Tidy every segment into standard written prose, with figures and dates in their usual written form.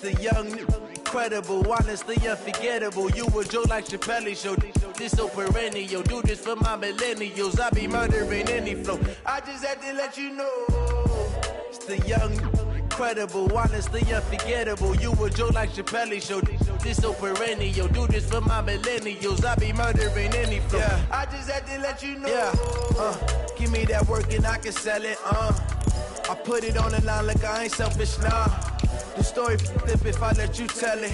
the young, incredible, honestly unforgettable. You a Joe like Chappelle show. This so perennial. Do this for my millennials. I be murdering any flow. I just had to let you know. It's the young, incredible, honestly unforgettable. You a Joe like Chappelle show. This so perennial. Do this for my millennials. I be murdering any flow. Yeah. I just had to let you know. Yeah. Give me that work and I can sell it. I put it on the line like I ain't selfish, nah. The story flip if I let you tell it.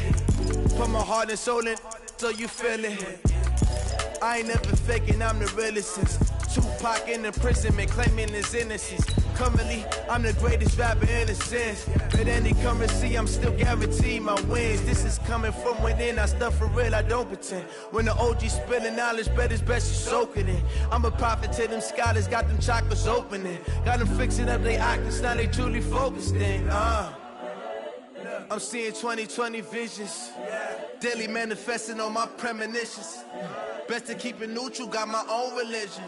Put my heart and soul in so you feel it. I ain't never faking, I'm the realest since Tupac in imprisonment, claiming his innocence. Currently, I'm the greatest rapper in a sense. But any currency, I'm still guaranteed my wins. This is coming from within, I stuff for real, I don't pretend. When the OG spilling knowledge, bet it's best you soak it in. I'm a prophet to them scholars, got them chakras opening. Got them fixing up they octaves, now they truly focused in. I'm seeing 2020 visions. Daily manifesting on my premonitions. Best to keep it neutral, got my own religion.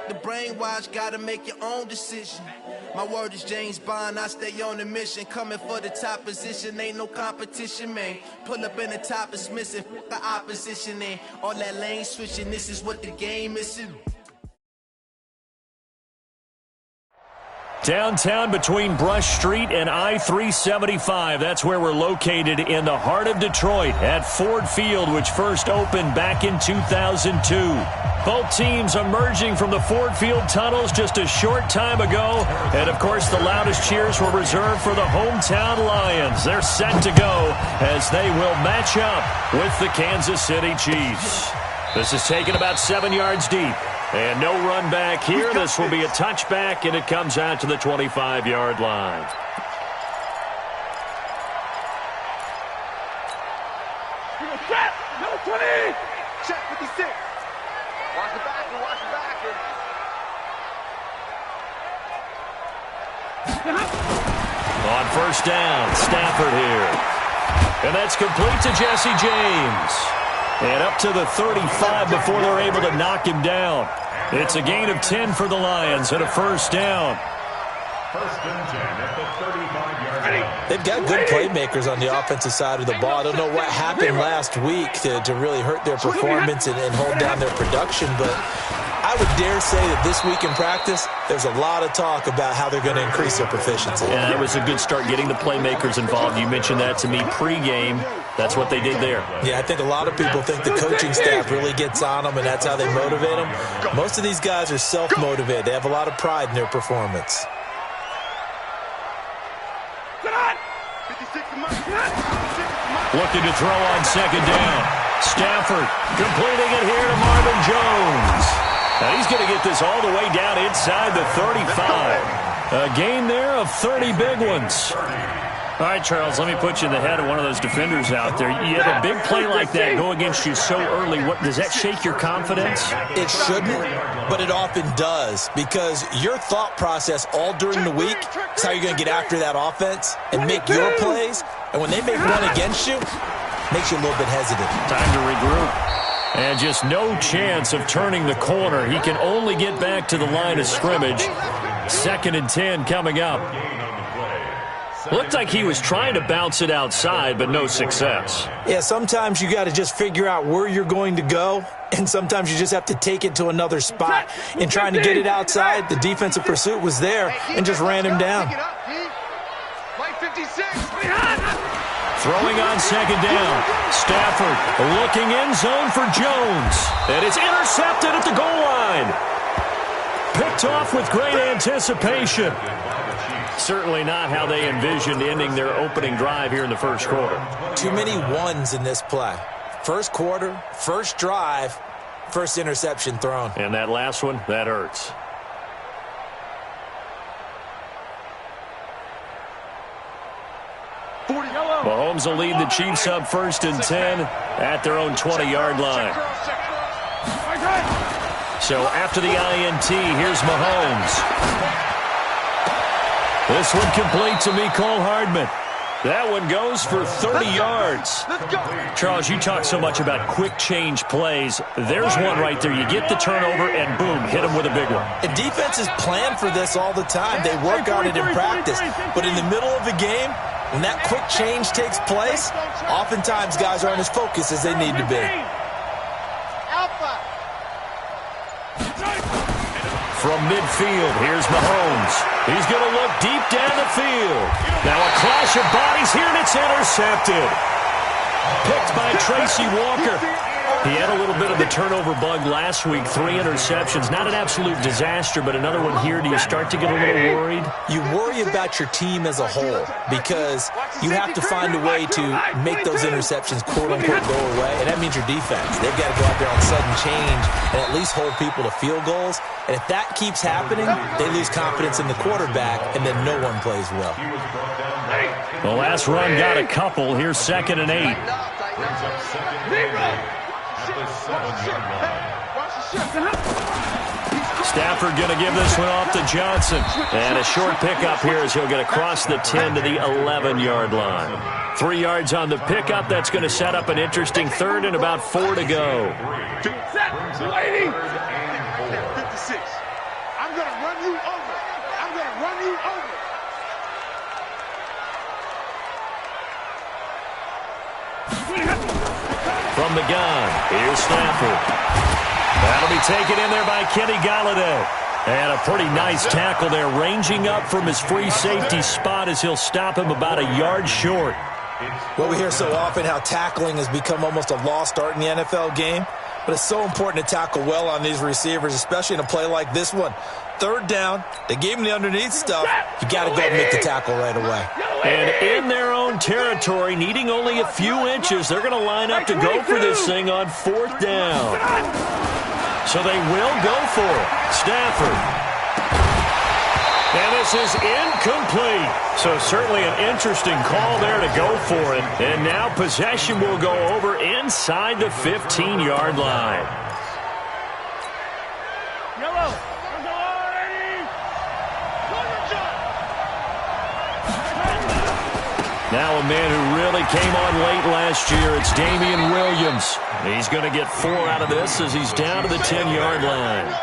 The brainwash, gotta make your own decision. My word is James Bond, I stay on the mission. Coming for the top position, ain't no competition, man. Pull up in the top, it's missing, the opposition ain't. All that lane switching, this is what the game is. Downtown between Brush Street and I-375. That's where we're located in the heart of Detroit at Ford Field, which first opened back in 2002. Both teams emerging from the Ford Field tunnels just a short time ago. And, of course, the loudest cheers were reserved for the hometown Lions. They're set to go as they will match up with the Kansas City Chiefs. This is taken about 7 yards deep. And no run back here. This will be a touchback, and it comes out to the 25-yard line. Check! Number 20! Check 56. Watch the back and watch the back. On first down, Stafford here. And that's complete to Jesse James. And up to the 35 before they're able to knock him down. It's a gain of 10 for the Lions and a first down. First and 10 at the 35-yard line. They've got good playmakers on the offensive side of the ball. I don't know what happened last week to really hurt their performance and hold down their production, but I would dare say that this week in practice, there's a lot of talk about how they're going to increase their proficiency. Yeah, it was a good start getting the playmakers involved. You mentioned that to me pregame. That's what they did there. Yeah, I think a lot of people think the coaching staff really gets on them, and that's how they motivate them. Most of these guys are self-motivated. They have a lot of pride in their performance. Looking to throw on second down. Stafford completing it here to Marvin Jones. Now he's going to get this all the way down inside the 35. A gain there of 30 big ones. All right, Charles, let me put you in the head of one of those defenders out there. You have a big play like that go against you so early. What does that shake your confidence? It shouldn't, but it often does, because your thought process all during the week is how you're going to get after that offense and make your plays. And when they make one against you, it makes you a little bit hesitant. Time to regroup. And just no chance of turning the corner. He can only get back to the line of scrimmage. 2nd and 10 coming up. Looked like he was trying to bounce it outside, but no success. Yeah, sometimes you got to just figure out where you're going to go, and sometimes you just have to take it to another spot. In trying to get it outside, the defensive pursuit was there and just ran him down. Throwing on second down. Stafford looking end zone for Jones. And it's intercepted at the goal line. Picked off with great anticipation. Certainly not how they envisioned ending their opening drive here in the first quarter. Too many ones in this play. First quarter, first drive, first interception thrown. And that last one, that hurts. Mahomes will lead the Chiefs up 1st and 10 at their own 20-yard line. So after the INT, here's Mahomes. This one complete to Mecole Hardman. That one goes for 30 yards. Charles, you talk so much about quick change plays. There's one right there. You get the turnover, and boom, hit him with a big one. And defenses plan for this all the time. They work on it in practice. But in the middle of the game, When that quick change takes place, oftentimes guys aren't as focused as they need to be. From midfield, here's Mahomes. He's going to look deep down the field. Now a clash of bodies here, and it's intercepted. Picked by Tracy Walker. He had a little bit of the turnover bug last week, 3 interceptions. Not an absolute disaster, but another one here. Do you start to get a little worried? You worry about your team as a whole because you have to find a way to make those interceptions, quote-unquote, go away, and that means your defense. They've got to go out there on sudden change and at least hold people to field goals. And if that keeps happening, they lose confidence in the quarterback, and then no one plays well. The last run got a couple. Here's 2nd and 8. Stafford going to give this one off to Johnson. And a short pickup here as he'll get across the 10 to the 11-yard line. 3 yards on the pickup. That's going to set up an interesting 3rd and about 4 to go. I'm going to run you over. I'm going to run you over. From the gun, here's Stafford. That'll be taken in there by Kenny Golladay. And a pretty nice tackle there, ranging up from his free safety spot as he'll stop him about a yard short. Well, we hear so often how tackling has become almost a lost art in the NFL game. But it's so important to tackle well on these receivers, especially in a play like this one. 3rd down, they gave him the underneath stuff. You got to go and make the tackle right away. And in their own territory, needing only a few inches, they're going to line up to go for this thing on 4th down. So they will go for it. Stafford. And this is incomplete. So certainly an interesting call there to go for it. And now possession will go over inside the 15-yard line. Now a man who really came on late last year, it's Damian Williams. He's going to get 4 out of this as he's down to the 10-yard line.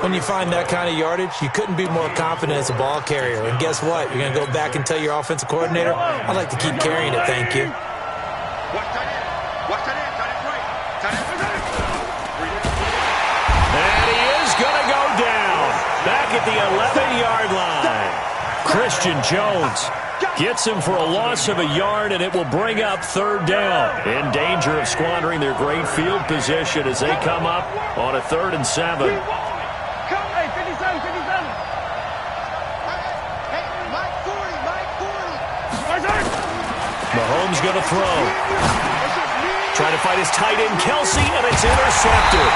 When you find that kind of yardage, you couldn't be more confident as a ball carrier. And guess what? You're going to go back and tell your offensive coordinator, I'd like to keep carrying it, thank you. And he is going to go down. Back at the 11-yard line. Christian Jones gets him for a loss of a yard, and it will bring up 3rd down. In danger of squandering their great field position as they come up on a 3rd and 7. Mahomes going to throw. Trying to fight his tight end, Kelsey, and it's intercepted.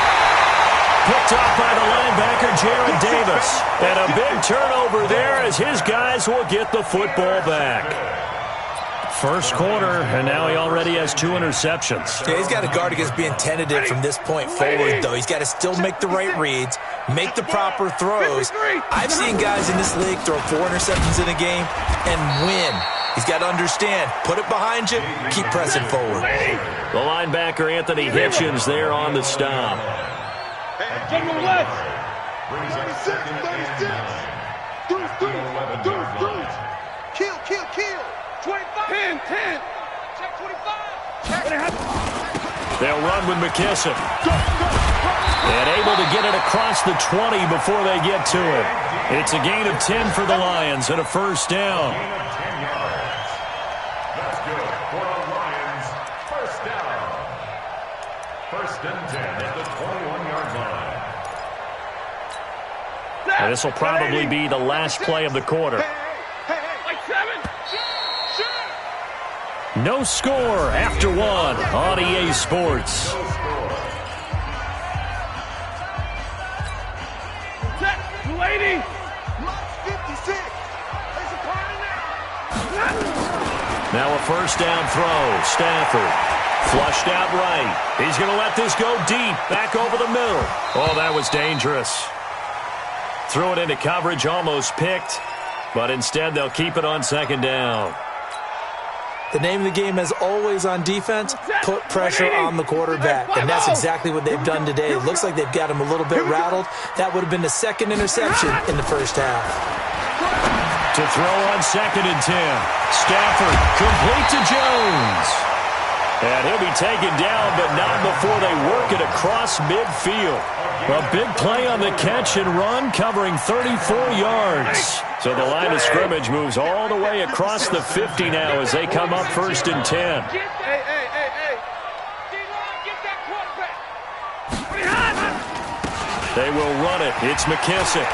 Picked off by the linebacker, Jared Davis. And a big turnover there as his guys will get the football back. First quarter, and now he already has 2 interceptions. Yeah, he's got to guard against being tentative from this point forward, though. He's got to still make the right reads, make the proper throws. I've seen guys in this league throw 4 interceptions in a game and win. He's got to understand, put it behind you, keep pressing forward. The linebacker, Anthony Hitchens, there on the stop. 36. Kill. 25. 10. Check 25. They'll run with McKissick. And able to get it across the 20 before they get to it. It's a gain of 10 for the Lions and a 1st down. That's good for the Lions. 1st down. 1st and 10 at the 21-yard line. And this will probably be the last play of the quarter. No score after 1 on EA Sports. Now a 1st down throw. Stafford flushed out right. He's going to let this go deep. Back over the middle. Oh, that was dangerous. Threw it into coverage, almost picked. But instead, they'll keep it on 2nd down. The name of the game is always on defense, put pressure on the quarterback. And that's exactly what they've done today. It looks like they've got him a little bit rattled. That would have been the 2nd interception in the 1st half. To throw on 2nd and 10. Stafford complete to Jones. And he'll be taken down, but not before they work it across midfield. A big play on the catch and run, covering 34 yards. So the line of scrimmage moves all the way across the 50 now as they come up 1st and 10. Hey. D-line, get that quarterback. They will run it. It's McKissick.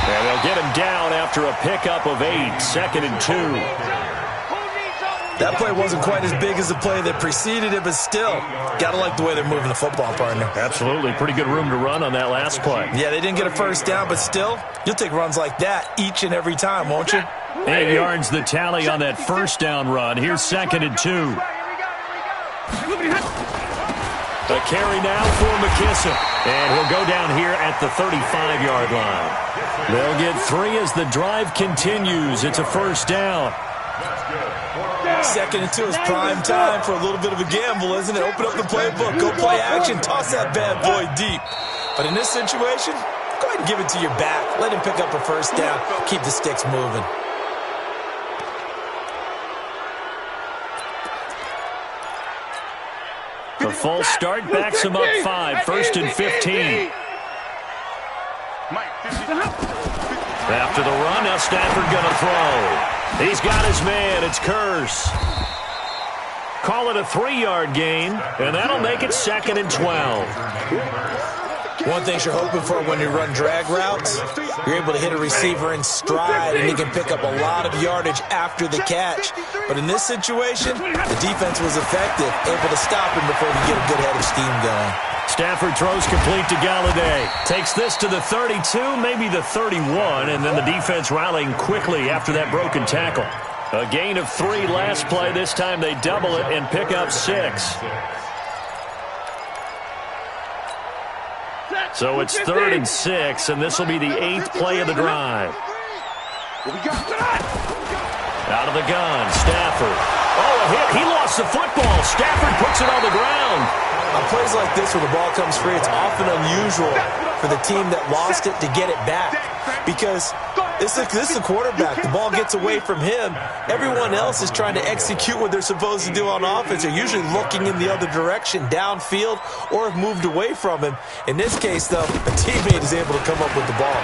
And they'll get him down after a pickup of 8, 2nd and 2. That play wasn't quite as big as the play that preceded it, but still, got to like the way they're moving the football, partner. Absolutely. Pretty good room to run on that last play. Yeah, they didn't get a first down, but still, you'll take runs like that each and every time, won't you? 8 yards the tally on that first down run. Here's 2nd and 2. A carry now for McKissick. And he'll go down here at the 35-yard line. They'll get 3 as the drive continues. It's a first down. 2nd and 2 is prime time for a little bit of a gamble, isn't it? Open up the playbook, go play action, toss that bad boy deep. But in this situation, go ahead and give it to your back. Let him pick up a first down. Keep the sticks moving. The false start backs him up 5, 1st and 15. After the run, now Stafford going to throw. He's got his man. It's Curse. Call it a 3-yard gain, and that'll make it 2nd and 12. One thing you're hoping for when you run drag routes, you're able to hit a receiver in stride, and he can pick up a lot of yardage after the catch. But in this situation, the defense was effective, able to stop him before he get a good head of steam going. Stafford throws complete to Galladay. Takes this to the 32, maybe the 31, and then the defense rallying quickly after that broken tackle. A gain of 3 last play. This time they double it and pick up 6. So it's 3rd and 6, and this will be the 8th play of the drive. Out of the gun, Stafford. Oh, a hit. He lost the football. Stafford puts it on the ground. On plays like this where the ball comes free, it's often unusual for the team that lost it to get it back. Because this is the quarterback. The ball gets away from him. Everyone else is trying to execute what they're supposed to do on offense. They're usually looking in the other direction, downfield, or have moved away from him. In this case, though, a teammate is able to come up with the ball.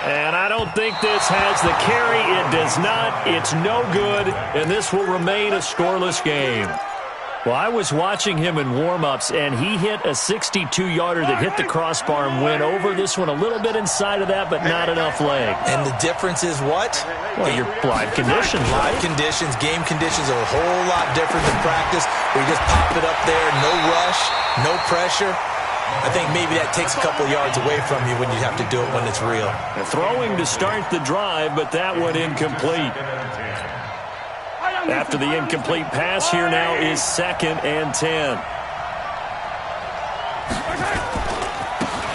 And I don't think this has the carry. It does not. It's no good, and this will remain a scoreless game. Well, I was watching him in warm-ups, and he hit a 62-yarder that hit the crossbar and went over. This one a little bit inside of that, but not enough leg. And the difference is what? Well, your live conditions, right? Live conditions, game conditions are a whole lot different than practice, where you just pop it up there, no rush, no pressure. I think maybe that takes a couple yards away from you when you have to do it when it's real. Throwing to start the drive, but that one incomplete. After the incomplete pass, here now is 2nd and 10.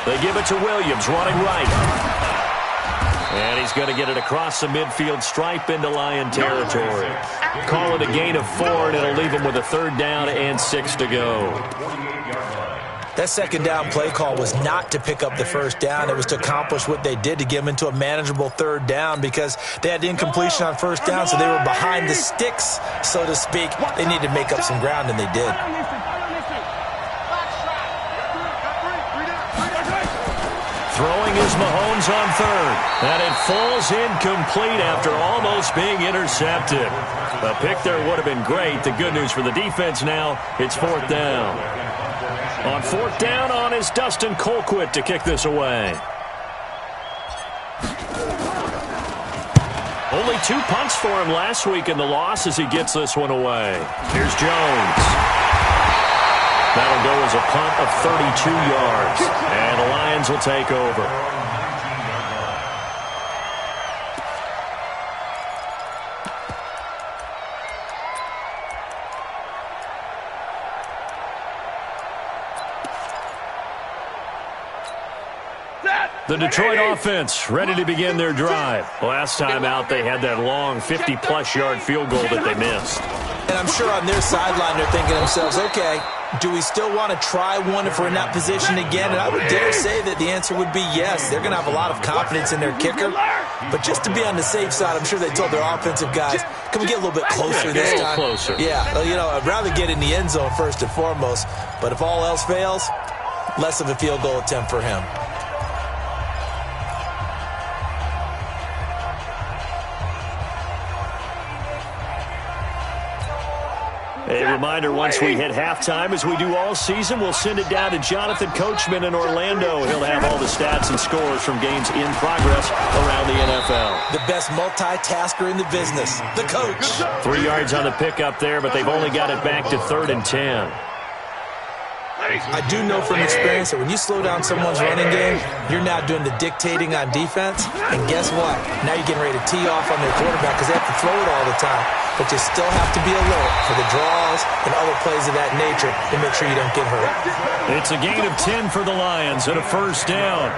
They give it to Williams, running right. And he's going to get it across the midfield stripe into Lion territory. Call it a gain of 4, and it'll leave him with a 3rd down and 6 to go. That 2nd down play call was not to pick up the 1st down. It was to accomplish what they did, to get them into a manageable 3rd down, because they had incompletion on 1st down, so they were behind the sticks, so to speak. They needed to make up some ground, and they did. Throwing is Mahomes on 3rd, and it falls incomplete after almost being intercepted. A pick there would have been great. The good news for the defense now, it's 4th down. On 4th down on is Dustin Colquitt to kick this away. Only 2 punts for him last week in the loss as he gets this one away. Here's Jones. That'll go as a punt of 32 yards. And the Lions will take over. The Detroit offense ready to begin their drive. Last time out, they had that long 50-plus yard field goal that they missed. And I'm sure on their sideline, they're thinking to themselves, okay, do we still want to try one if we're in that position again? And I would dare say that the answer would be yes. They're going to have a lot of confidence in their kicker. But just to be on the safe side, I'm sure they told their offensive guys, can we get a little bit closer this time? Closer. Yeah, you know, I'd rather get in the end zone first and foremost. But if all else fails, less of a field goal attempt for him. A reminder, once we hit halftime, as we do all season, we'll send it down to Jonathan Coachman in Orlando. He'll have all the stats and scores from games in progress around the NFL. The best multitasker in the business, the coach. 3 yards on the pickup there, but they've only got it back to 3rd and 10. I do know from experience that when you slow down someone's running game, you're now doing the dictating on defense. And guess what? Now you're getting ready to tee off on their quarterback because they have to throw it all the time. But you still have to be alert for the draws and other plays of that nature to make sure you don't get hurt. It's a gain of 10 for the Lions and a first down.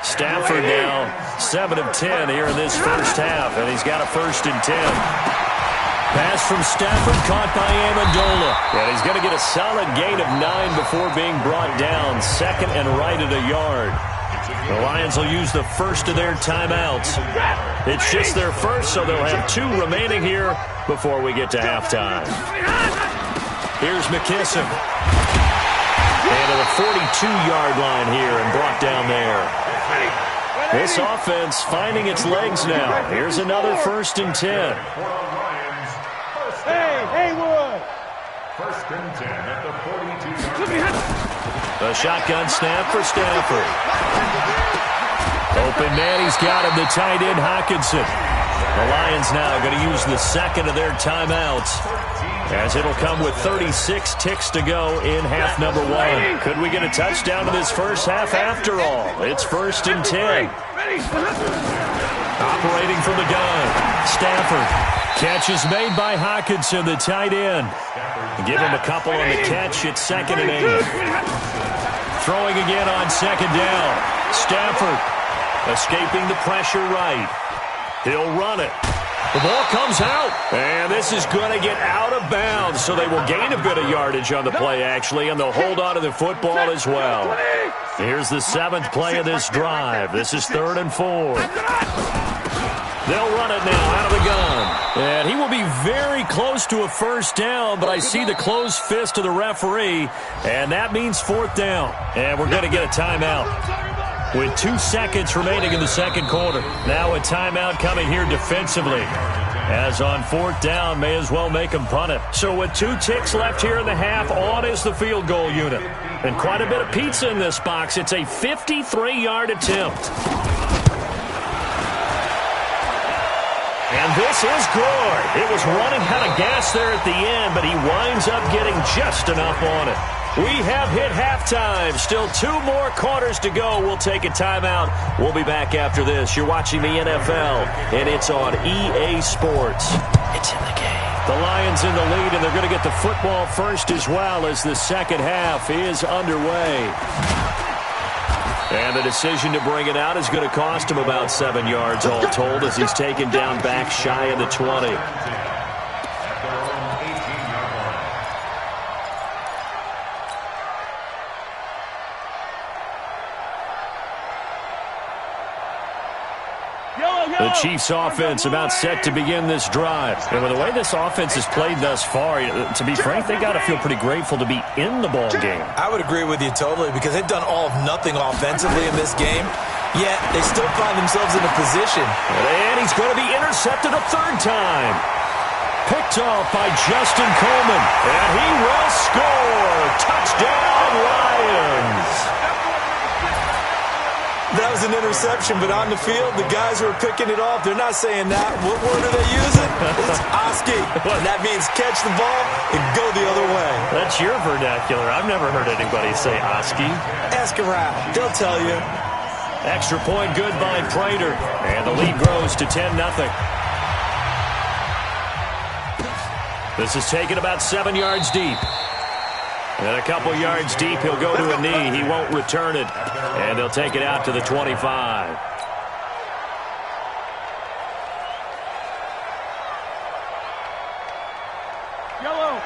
Stafford now 7 of 10 here in this first half, and he's got a 1st and 10. Pass from Stafford caught by Amendola. And he's going to get a solid gain of 9 before being brought down. 2nd and right at a yard. The Lions will use the first of their timeouts. It's just their first, so they'll have 2 remaining here before we get to halftime. Here's McKisson. And to the 42-yard line here and brought down there. This offense finding its legs now. Here's another 1st and 10. First and 10 at the 42-yard line. A shotgun snap for Stafford. Open man, he's got him, the tight end Hockenson. The Lions now going to use the 2nd of their timeouts, as it'll come with 36 ticks to go in half number 1. Could we get a touchdown in this first half after all? It's 1st and 10. Operating from the gun, Stafford. Catch is made by Hockenson, the tight end. Give him a couple on the catch. It's 2nd and 8. Throwing again on 2nd down. Stafford escaping the pressure right. He'll run it. The ball comes out, and this is going to get out of bounds, so they will gain a bit of yardage on the play, actually, and they'll hold on to the football as well. Here's the 7th play of this drive. This is 3rd and 4. They'll run it now out of the gun. And he will be very close to a first down, but I see the closed fist of the referee, and that means 4th down. And we're going to get a timeout. With 2 seconds remaining in the second quarter. Now a timeout coming here defensively. As on 4th down, may as well make them punt it. So with 2 ticks left here in the half, on is the field goal unit. And quite a bit of pizza in this box. It's a 53-yard attempt. And this is good. It was running out of gas there at the end, but he winds up getting just enough on it. We have hit halftime. Still 2 more quarters to go. We'll take a timeout. We'll be back after this. You're watching the NFL, and it's on EA Sports. It's in the game. The Lions in the lead, and they're going to get the football first as well as the second half is underway. And the decision to bring it out is going to cost him about 7 yards all told as he's taken down back shy of the 20. The Chiefs offense about set to begin this drive. And with the way this offense has played thus far, to be frank, they got to feel pretty grateful to be in the ball game. I would agree with you totally because they've done all of nothing offensively in this game, yet they still find themselves in a position. And he's going to be intercepted a 3rd time. Picked off by Justin Coleman. And he will score. Touchdown, Lions. That was an interception, but on the field, the guys who are picking it off, they're not saying that. What word are they using? It's Oski. That means catch the ball and go the other way. That's your vernacular. I've never heard anybody say Oski. Ask around. They'll tell you. Extra point good by Prater. And the lead grows to 10-0. This is taken about 7 yards deep. And a couple yards deep, he'll go to a knee. He won't return it. And they'll take it out to the 25.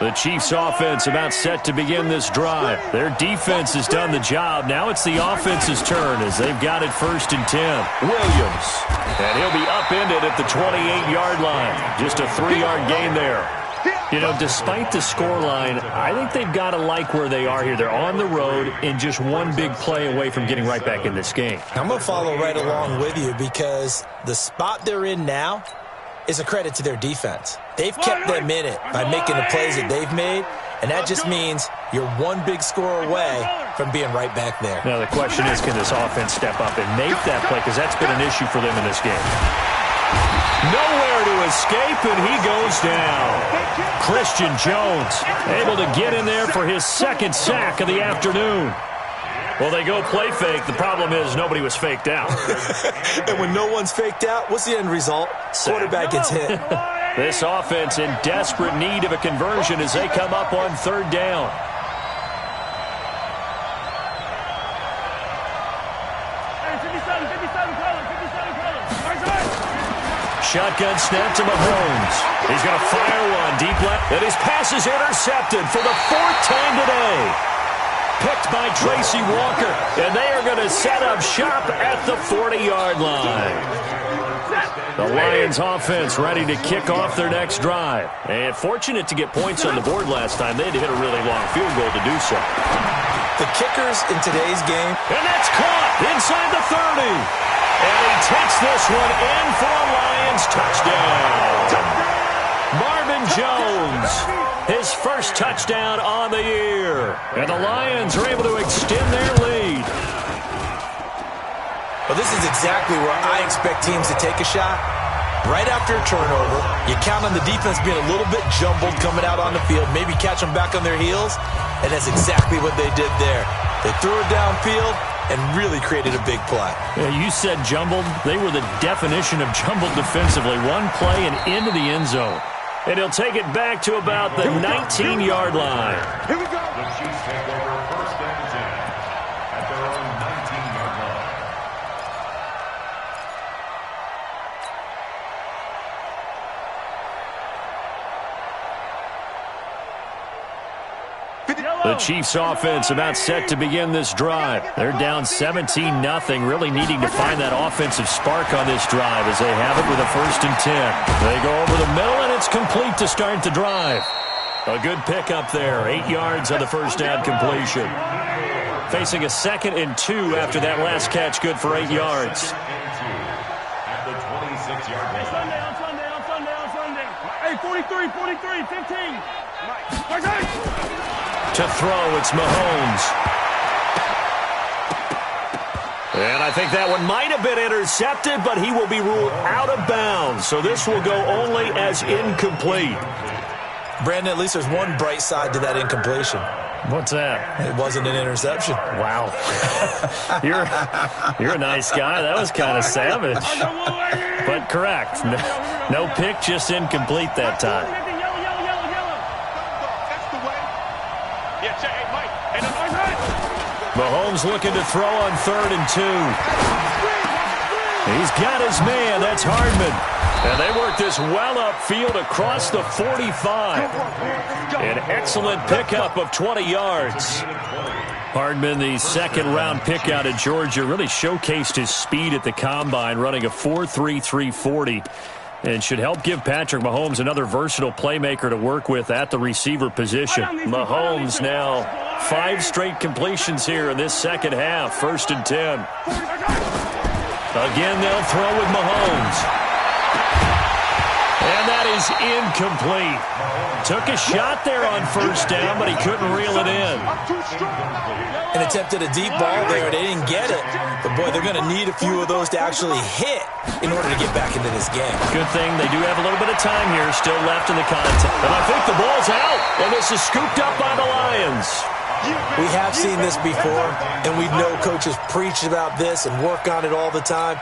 The Chiefs' offense about set to begin this drive. Their defense has done the job. Now it's the offense's turn as they've got it 1st and 10. Williams. And he'll be upended at the 28-yard line. Just a 3-yard gain there. You know, despite the scoreline, I think they've got to like where they are here. They're on the road and just one big play away from getting right back in this game. I'm going to follow right along with you because the spot they're in now is a credit to their defense. They've kept them in it by making the plays that they've made, and that just means you're one big score away from being right back there. Now the question is, can this offense step up and make that play? Because that's been an issue for them in this game. Nowhere to escape, and he goes down. Christian Jones able to get in there for his 2nd sack of the afternoon. Well, they go play fake. The problem is nobody was faked out. And when no one's faked out, what's the end result? Quarterback gets hit. This offense in desperate need of a conversion as they come up on 3rd down. Shotgun snap to Mahomes. He's going to fire one deep left. And his pass is intercepted for the 4th time today. Picked by Tracy Walker. And they are going to set up shop at the 40-yard line. The Lions offense ready to kick off their next drive. And fortunate to get points on the board last time. They had to hit a really long field goal to do so. The kickers in today's game. And that's caught inside the 30. And he takes this one in for a Lions touchdown. Marvin Jones, his 1st touchdown on the year. And the Lions are able to extend their lead. Well, this is exactly where I expect teams to take a shot. Right after a turnover, you count on the defense being a little bit jumbled coming out on the field, maybe catch them back on their heels, and that's exactly what they did there. They threw it downfield and really created a big play. Yeah, you said jumbled. They were the definition of jumbled defensively. One play and into the end zone. And he'll take it back to about the 19-yard line. Here we go. The Chiefs take over 1st and 10 at their own 19-yard line. The Chiefs offense about set to begin this drive. They're down 17-0, really needing to find that offensive spark on this drive as they have it with a 1st and 10. They go over the middle, and it's complete to start the drive. A good pickup there, 8 yards on the 1st down completion. Facing a 2nd and 2 after that last catch, good for 8 yards. At the 26-yard line. Sunday. Hey, 43, 15. To throw, it's Mahomes. And I think that one might have been intercepted, but he will be ruled out of bounds. So this will go only as incomplete. Brandon, at least there's one bright side to that incompletion. What's that? It wasn't an interception. Wow. You're a nice guy. That was kind of savage. But correct. No pick, just incomplete that time. Mahomes looking to throw on 3rd and 2. He's got his man. That's Hardman. And they work this well upfield across the 45. An excellent pickup of 20 yards. Hardman, the 2nd-round pick out of Georgia, really showcased his speed at the combine, running a 4.3 340. And should help give Patrick Mahomes another versatile playmaker to work with at the receiver position. Mahomes now 5 straight completions here in this 2nd half. 1st and 10. Again, they'll throw with Mahomes. And that is incomplete. Took a shot there on 1st down, but he couldn't reel it in. And attempted a deep ball there. They didn't get it. But, boy, they're going to need a few of those to actually hit in order to get back into this game. Good thing they do have a little bit of time here still left in the contest. And I think the ball's out. And this is scooped up by the Lions. We have seen this before, and we know coaches preach about this and work on it all the time.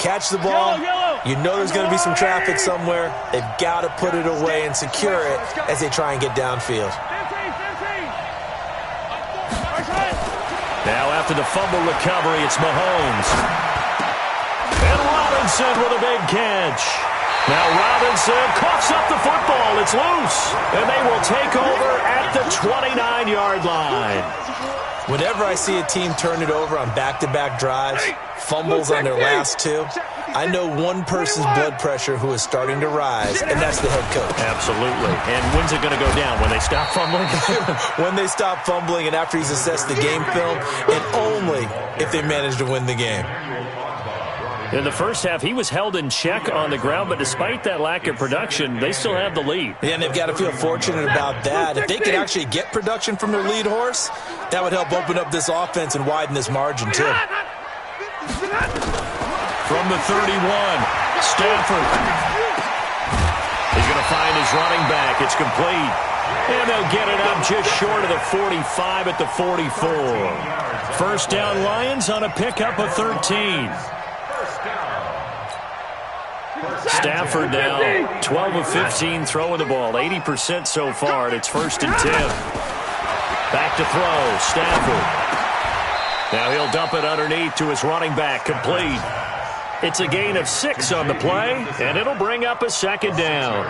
Catch the ball. You know there's going to be some traffic somewhere. They've got to put it away and secure it as they try and get downfield. Now after the fumble recovery, it's Mahomes. And Robinson with a big catch. Now Robinson coughs up the football. It's loose. And they will take over at the 29-yard line. Whenever I see a team turn it over on back-to-back drives, fumbles on their last two, I know one person's blood pressure who is starting to rise, and that's the head coach. Absolutely. And when's it going to go down? When they stop fumbling? When they stop fumbling and after he's assessed the game film, and only if they manage to win the game. In the first half, he was held in check on the ground, but despite that lack of production, they still have the lead. Yeah, and they've got to feel fortunate about that. If they could actually get production from their lead horse, that would help open up this offense and widen this margin, too. From the 31, Stafford. He's going to find his running back. It's complete. And they'll get it up just short of the 45 at the 44. First down, Lions on a pickup of 13. Stafford now 12 of 15 throwing the ball, 80% so far, and it's 1st and 10. Back to throw, Stafford. Now he'll dump it underneath to his running back, complete. It's a gain of 6 on the play, and it'll bring up a 2nd down.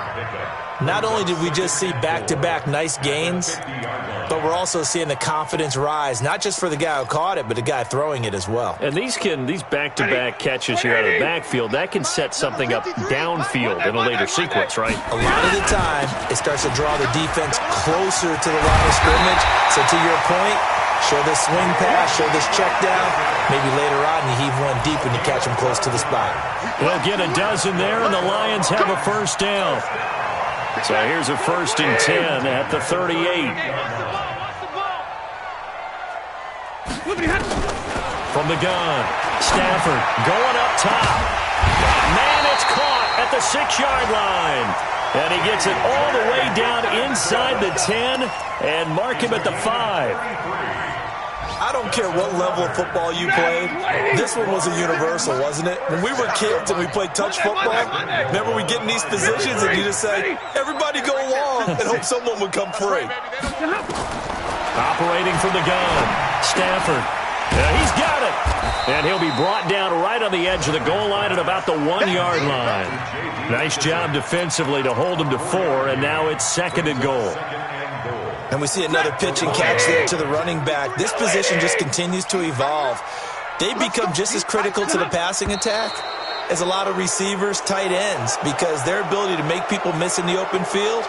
Not only did we just see back-to-back nice gains, but we're also seeing the confidence rise, not just for the guy who caught it, but the guy throwing it as well. And these back-to-back catches here out of the backfield, that can set something up downfield in a later sequence, right? A lot of the time, it starts to draw the defense closer to the line of scrimmage. So to your point, show this swing pass, show this check down. Maybe later on you heave one deep when you catch him close to the spot. They'll get a dozen there, and the Lions have a 1st down. So here's a 1st and 10 at the 38. From the gun, Stafford going up top. Man, it's caught at the 6-yard line. And he gets it all the way down inside the 10 and mark him at the 5. I don't care what level of football you played. This one was a universal, wasn't it? When we were kids and we played touch football, remember we get in these positions and you just say, everybody go along and hope someone would come free. Operating from the gun, Stafford. He's got it. And he'll be brought down right on the edge of the goal line at about the 1-yard line. Nice job defensively to hold him to 4, and now it's 2nd and goal. And we see another pitch and catch there to the running back. This position just continues to evolve. They become just as critical to the passing attack as a lot of receivers, tight ends, because their ability to make people miss in the open field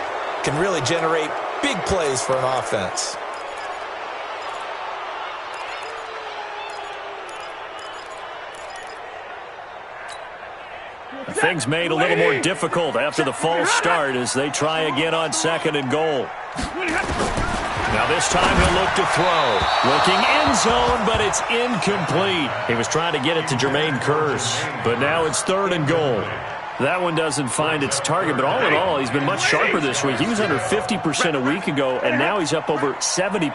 can really generate big plays for an offense. Things made a little more difficult after the false start as they try again on 2nd and goal. Now this time he'll look to throw. Looking end zone, but it's incomplete. He was trying to get it to Jermaine Kearse, but now it's 3rd and goal. That one doesn't find its target, but all in all, he's been much sharper this week. He was under 50% a week ago, and now he's up over 70%.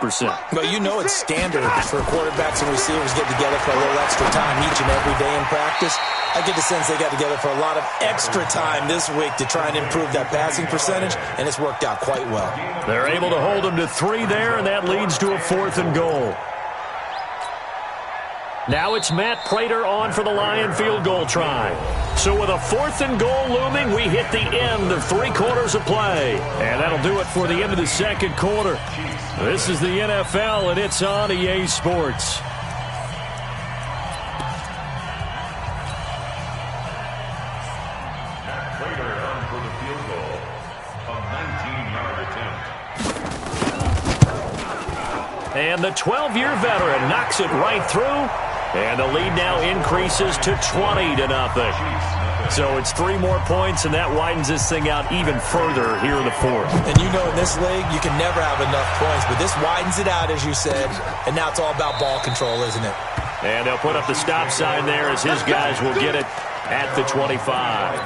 Well, you know it's standard for quarterbacks and receivers get together for a little extra time each and every day in practice. I get the sense they got together for a lot of extra time this week to try and improve that passing percentage, and it's worked out quite well. They're able to hold him to 3 there, and that leads to a 4th and goal. Now it's Matt Prater on for the Lion field goal try. So with a 4th and goal looming, we hit the end of 3 quarters of play. And that'll do it for the end of the 2nd quarter. This is the NFL, and it's on EA Sports. Matt Prater on for the field goal. A 19-yard attempt. And the 12-year veteran knocks it right through. And the lead now increases to 20-0. So it's 3 more points, and that widens this thing out even further here in the 4th. And you know in this league, you can never have enough points, but this widens it out, as you said, and now it's all about ball control, isn't it? And they'll put up the stop sign there as his guys will get it at the 25.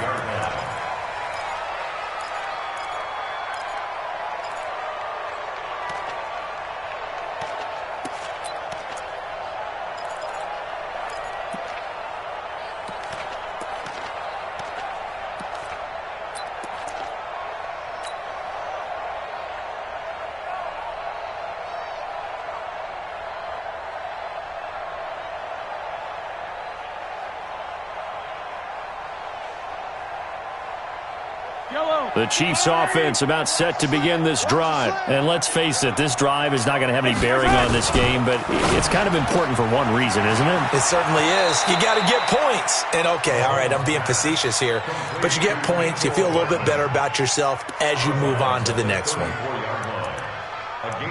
The Chiefs offense about set to begin this drive. And let's face it, this drive is not going to have any bearing on this game, but it's kind of important for one reason, isn't it? It certainly is. You got to get points. And okay, all right, I'm being facetious here, but you get points, you feel a little bit better about yourself as you move on to the next one.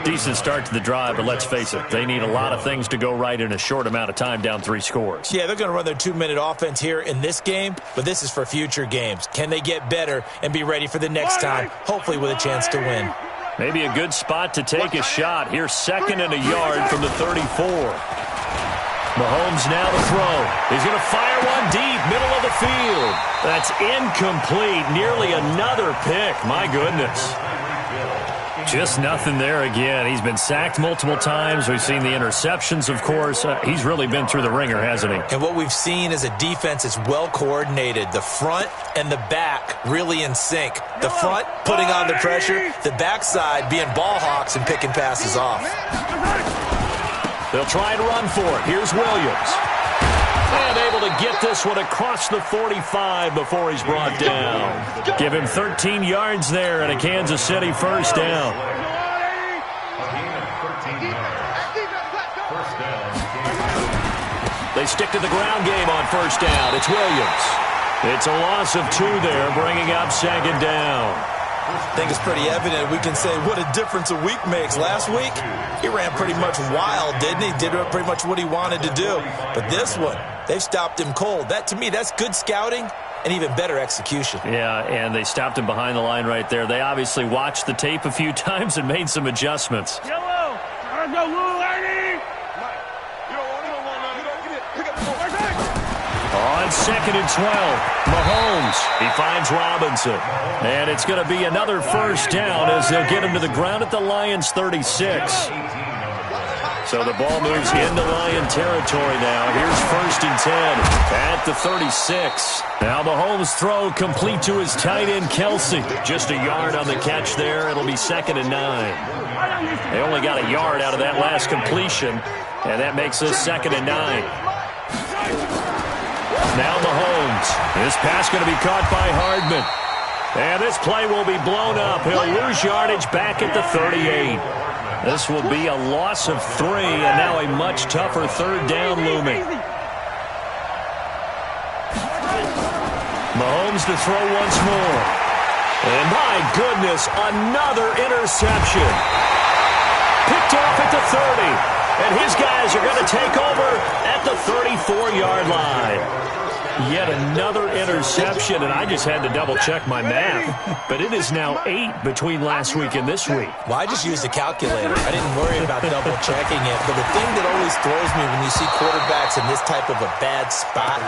Decent start to the drive, but let's face it, they need a lot of things to go right in a short amount of time, down 3 scores. Yeah, they're going to run their 2-minute offense here in this game, but this is for future games. Can they get better and be ready for the next time, hopefully with a chance to win? Maybe a good spot to take a shot. Here's 2nd and a yard from the 34. Mahomes now to throw. He's going to fire one deep, middle of the field. That's incomplete. Nearly another pick. My goodness. Just nothing there again. He's been sacked multiple times. We've seen the interceptions, of course. He's really been through the ringer, hasn't he? And what we've seen is a defense that's well coordinated. The front and the back really in sync. The front putting on the pressure. The backside being ball hawks and picking passes off. They'll try and run for it. Here's Williams. And able to get this one across the 45 before he's brought down. Give him 13 yards there and a Kansas City first down. They stick to the ground game on first down. It's Williams. It's a loss of 2 there, bringing up 2nd down. I think it's pretty evident. We can say what a difference a week makes. Last week, he ran pretty much wild, didn't he? Did pretty much what he wanted to do. But this one, they've stopped him cold. That, to me, that's good scouting and even better execution. Yeah, and they stopped him behind the line right there. They obviously watched the tape a few times and made some adjustments. Yellow! Go, Lou, Lady! On 2nd and 12, Mahomes, he finds Robinson. And it's going to be another first down as they'll get him to the ground at the Lions' 36. So the ball moves into Lion territory now. Here's 1st and 10 at the 36. Now Mahomes' throw complete to his tight end, Kelsey. Just a yard on the catch there. It'll be 2nd and 9. They only got a yard out of that last completion, and that makes us 2nd and 9. Now Mahomes. This pass going to be caught by Hardman. And this play will be blown up. He'll lose yardage back at the 38. This will be a loss of 3, and now a much tougher 3rd down looming. Mahomes to throw once more. And my goodness, another interception. Picked off at the 30. And his guys are going to take over at the 34-yard line. Yet another interception, and I just had to double-check my math. But it is now 8 between last week and this week. Well, I just used a calculator. I didn't worry about double-checking it. But the thing that always throws me when you see quarterbacks in this type of a bad spot,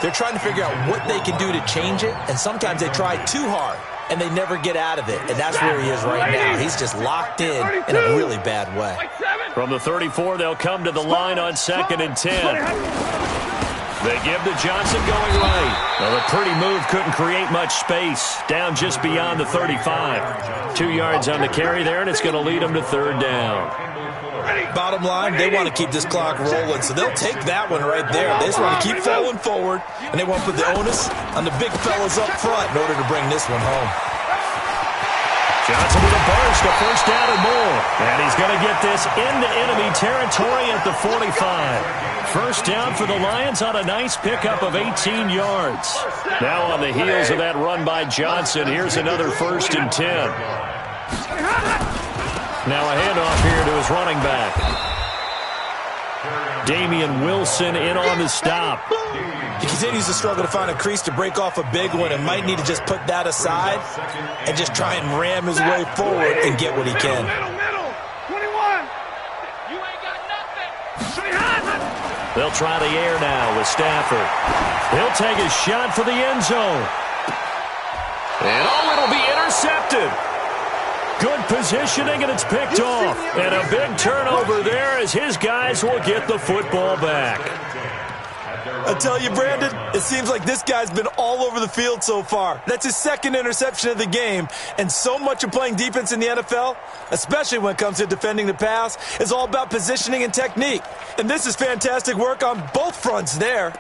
they're trying to figure out what they can do to change it, and sometimes they try too hard, and they never get out of it. And that's where he is right now. He's just locked in a really bad way. From the 34, they'll come to the line on 2nd and 10. They give to Johnson going right. Well, a pretty move couldn't create much space. Down just beyond the 35. 2 yards on the carry there, and it's going to lead them to 3rd down. Bottom line, they want to keep this clock rolling, so they'll take that one right there. They just want to keep falling forward, and they want to put the onus on the big fellas up front in order to bring this one home. Johnson with a burst, a first down and more. And he's going to get this into enemy territory at the 45. First down for the Lions on a nice pickup of 18 yards. Now on the heels of that run by Johnson, here's another 1st and 10. Now a handoff here to his running back. Damian Wilson in on the stop. He continues to struggle to find a crease to break off a big one and might need to just put that aside and just try and ram his way forward and get what he can. Middle, 21. You ain't got nothing. They'll try the air now with Stafford. He'll take a shot for the end zone. And it'll be intercepted. Good positioning, and it's picked off. And a big turnover there as his guys will get the football back. I tell you, Brandon, it seems like this guy's been all over the field so far. That's his 2nd interception of the game. And so much of playing defense in the NFL, especially when it comes to defending the pass, is all about positioning and technique. And this is fantastic work on both fronts there.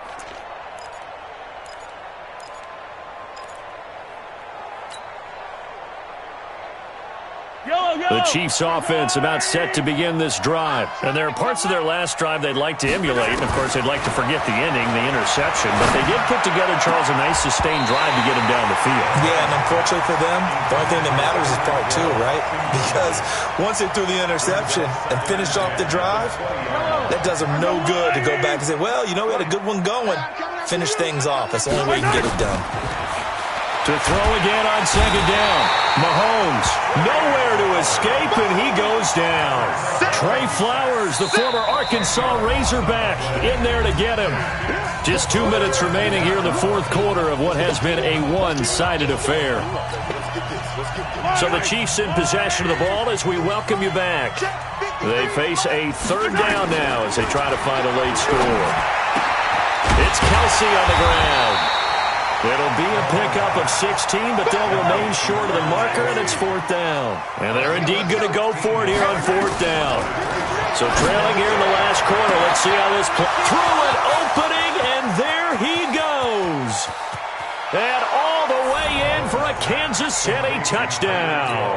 The Chiefs offense about set to begin this drive. And there are parts of their last drive they'd like to emulate. And, of course, they'd like to forget the ending, the interception. But they did put together, Charles, a nice sustained drive to get them down the field. Yeah, and unfortunately for them, the only thing that matters is part two, right? Because once they threw the interception and finished off the drive, that does them no good to go back and say, well, you know, we had a good one going. Finish things off. That's the only way you can get it done. To throw again on second down. Mahomes, nowhere to escape, and he goes down. Trey Flowers, the former Arkansas Razorback, in there to get him. Just 2 minutes remaining here in the fourth quarter of what has been a one-sided affair. So the Chiefs in possession of the ball as we welcome you back. They face a third down now as they try to find a late score. It's Kelsey on the ground. It'll be a pickup of 16, but they'll remain short of the marker, and it's fourth down. And they're indeed going to go for it here on fourth down. So trailing here in the last quarter, let's see how this plays. Through an opening, and there he goes. And all the way in for a Kansas City touchdown.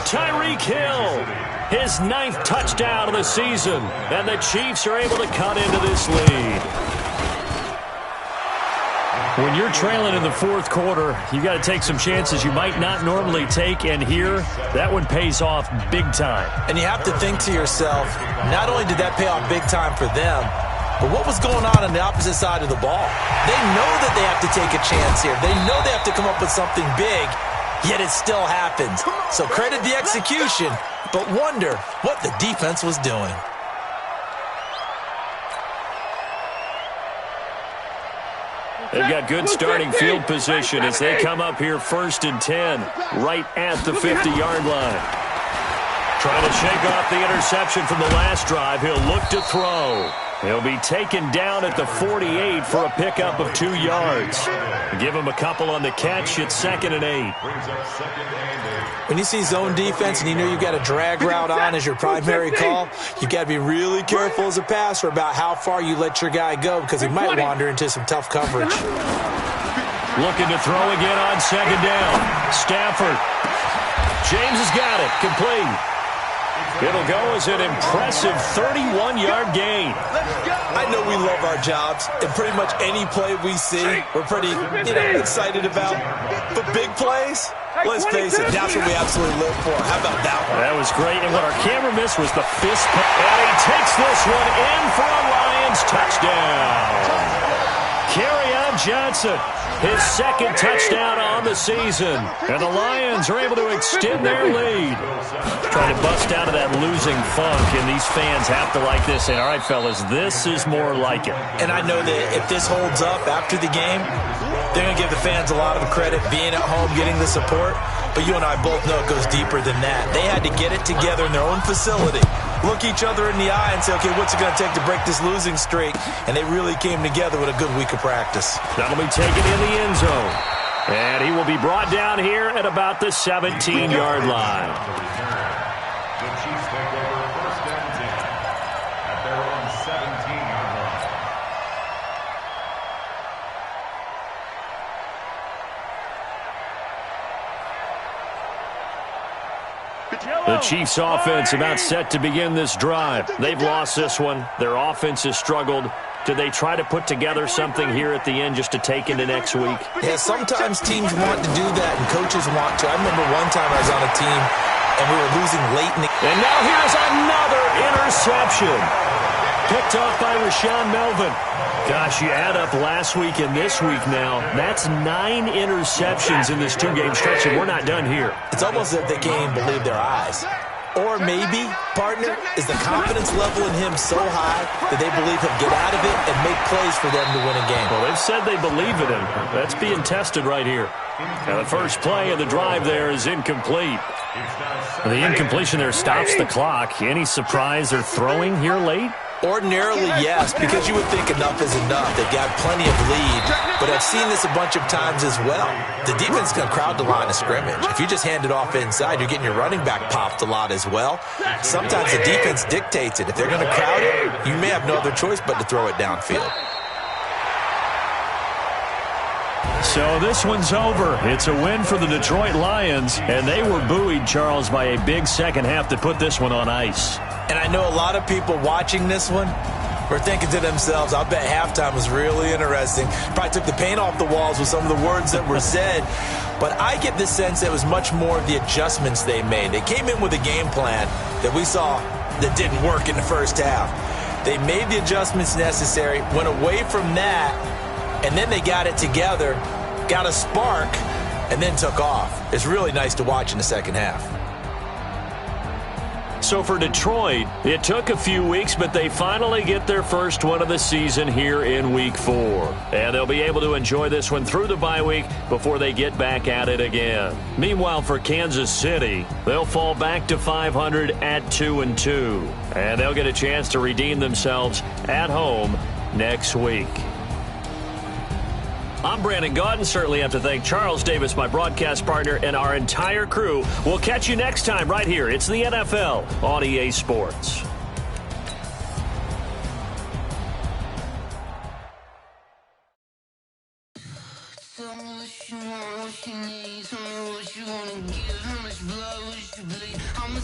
Tyreek Hill, his 9th touchdown of the season, and the Chiefs are able to cut into this lead. When you're trailing in the fourth quarter, you got to take some chances you might not normally take, and here, that one pays off big time. And you have to think to yourself, not only did that pay off big time for them, but what was going on the opposite side of the ball? They know that they have to take a chance here. They know they have to come up with something big, yet it still happens. So credit the execution, but wonder what the defense was doing. They've got good starting field position as they come up here 1st and 10, right at the 50-yard line. Trying to shake off the interception from the last drive. He'll look to throw. He'll be taken down at the 48 for a pickup of 2 yards. Give him a couple on the catch. It's 2nd and 8. When you see zone defense and you know you've got a drag route on as your primary call, you've got to be really careful as a passer about how far you let your guy go because he might wander into some tough coverage. Looking to throw again on 2nd down. Stafford. James has got it. Complete. It'll go as an impressive 31-yard gain. I know we love our jobs, and pretty much any play we see, we're pretty excited about. But big plays, let's face it, that's what we absolutely live for. How about that one? That was great, and what our camera missed was the fist pump. And he takes this one in for a Lions touchdown. Kerryon Johnson, his 2nd touchdown on the season. And the Lions are able to extend their lead. Trying to bust out of that losing funk, and these fans have to like this. And, all right, fellas, this is more like it. And I know that if this holds up after the game, they're going to give the fans a lot of credit being at home, getting the support. But you and I both know it goes deeper than that. They had to get it together in their own facility, look each other in the eye and say, okay, what's it going to take to break this losing streak? And they really came together with a good week of practice. That'll be taken in the end zone. And he will be brought down here at about the 17-yard line. The Chiefs take over 1st and 10 at their own 17-yard line. The Chiefs offense about set to begin this drive. They've lost this one. Their offense has struggled. Do they try to put together something here at the end just to take into next week? Yeah, sometimes teams want to do that and coaches want to. I remember one time I was on a team and we were losing late in the game. And now here's another interception. Picked off by Rashaan Melvin. Gosh, you add up last week and this week now. That's 9 interceptions in this 2-game stretch, and we're not done here. It's almost as if they can't even believe their eyes. Or maybe, partner, is the confidence level in him so high that they believe he'll get out of it and make plays for them to win a game. Well, they've said they believe in him. That's being tested right here. Now, the first play of the drive there is incomplete. The incompletion there stops the clock. Any surprise they're throwing here late? Ordinarily, yes, because you would think enough is enough. They've got plenty of lead, but I've seen this a bunch of times as well. The defense is going to crowd the line of scrimmage. If you just hand it off inside, you're getting your running back popped a lot as well. Sometimes the defense dictates it. If they're going to crowd it, you may have no other choice but to throw it downfield. So this one's over. It's a win for the Detroit Lions, and they were buoyed, Charles, by a big second half to put this one on ice. And I know a lot of people watching this one were thinking to themselves, I'll bet halftime was really interesting. Probably took the paint off the walls with some of the words that were said. But I get the sense that it was much more of the adjustments they made. They came in with a game plan that we saw that didn't work in the first half. They made the adjustments necessary, went away from that, and then they got it together, got a spark, and then took off. It's really nice to watch in the second half. So for Detroit, it took a few weeks, but they finally get their first one of the season here in Week 4. And they'll be able to enjoy this one through the bye week before they get back at it again. Meanwhile, for Kansas City, they'll fall back to 500 at 2-2. And they'll get a chance to redeem themselves at home next week. I'm Brandon Gaudin. Certainly have to thank Charles Davis, my broadcast partner, and our entire crew. We'll catch you next time right here. It's the NFL on EA Sports. Tell me what you want, what you need. Tell me what you wanna give. How much blood would you bleed? I'ma